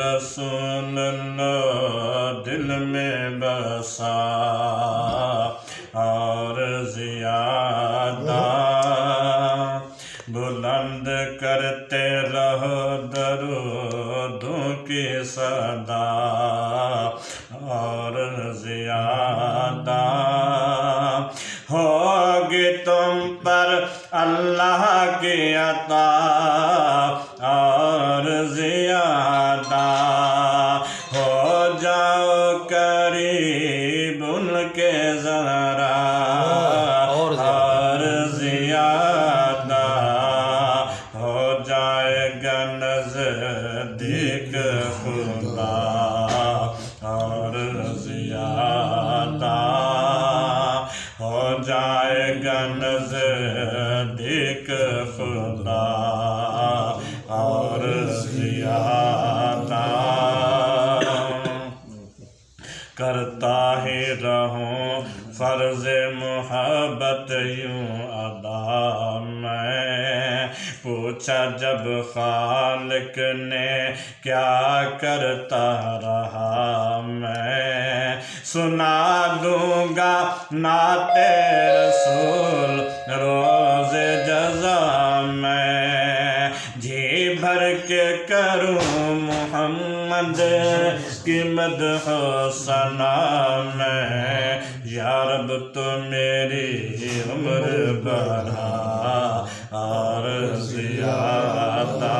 رسول اللہ دل میں بسا اور زیادہ بلند کرتے رہو درودوں کی صدا اور زیادہ ہوگی تم پر اللہ کی عطا اور زیادہ ہو جاؤ قریب ان کے ذرا اور زیادہ ہو جائے گا نزدیک خدا اور زیادہ ہو جائے گا نزدیک خدا اور زیادہ کرتا ہی رہوں فرض محبت یوں ادا میں پوچھا جب خالق نے کیا کرتا رہا میں سنا دوں گا نعت رسول روز جزا میں جی بھر کے کروں محمد کی مدح و ثنا میں یا رب تو میری عمر بڑھا اور زیادہ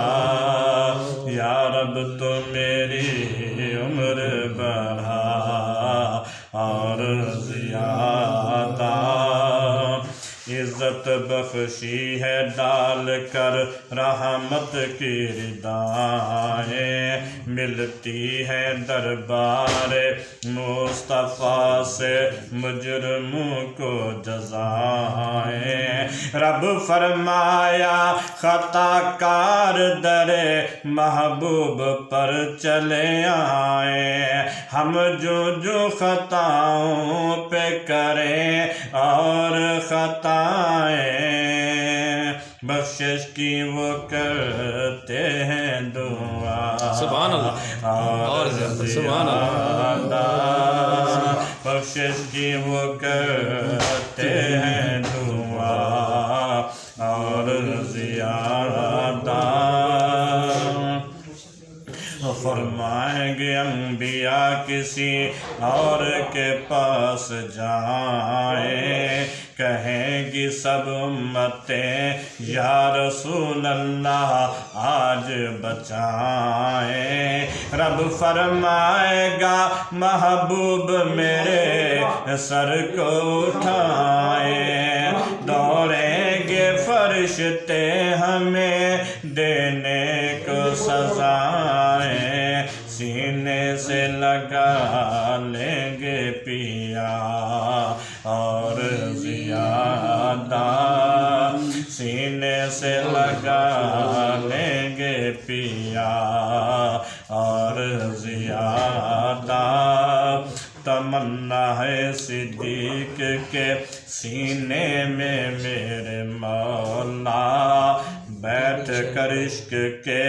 یا رب تو میری عمر بڑھا اور زیادہ عزت بخشی ہے ڈال کر رحمت کی ردائیں ملتی ہے دربار مصطفیٰ سے مجرموں کو جزائیں رب فرمایا خطا کار در محبوب پر چلے آئیں ہم جو خطاؤں پہ کریں اور خطائیں بخشش کی وہ کرتے ہیں دعا سبحان اللہ اور سبحان اللہ بخشش کی وہ کرتے ہیں دعا اور زیادہ فرمائیں گے انبیاء کسی اور کے پاس جائیں کہیں گی سب امتیں یا رسول اللہ آج بچائیں رب فرمائے گا محبوب میرے سر کو اٹھائیں دوڑیں گے فرشتے ہمیں دینے کو سزائیں سینے سے لگا لیں گے پیا اور زیادہ سینے سے لگا لیں گے پیا اور زیادہ تمنا ہے صدیق کے سینے میں میرے مولا بیٹھ کر عشق کے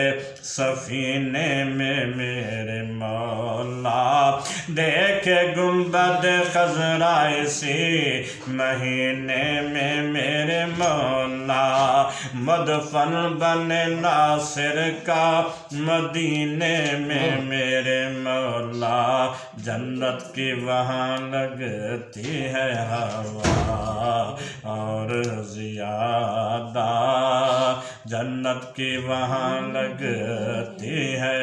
سفینے میں میرے مولا دیکھے گنبد خضرا اسی مہینے میں میرے مولا مدفن بنے ناصر کا مدینے میں میرے مولا جنت کی وہاں لگتی ہے ہوا اور زیادہ جنت کی وہاں لگتی ہے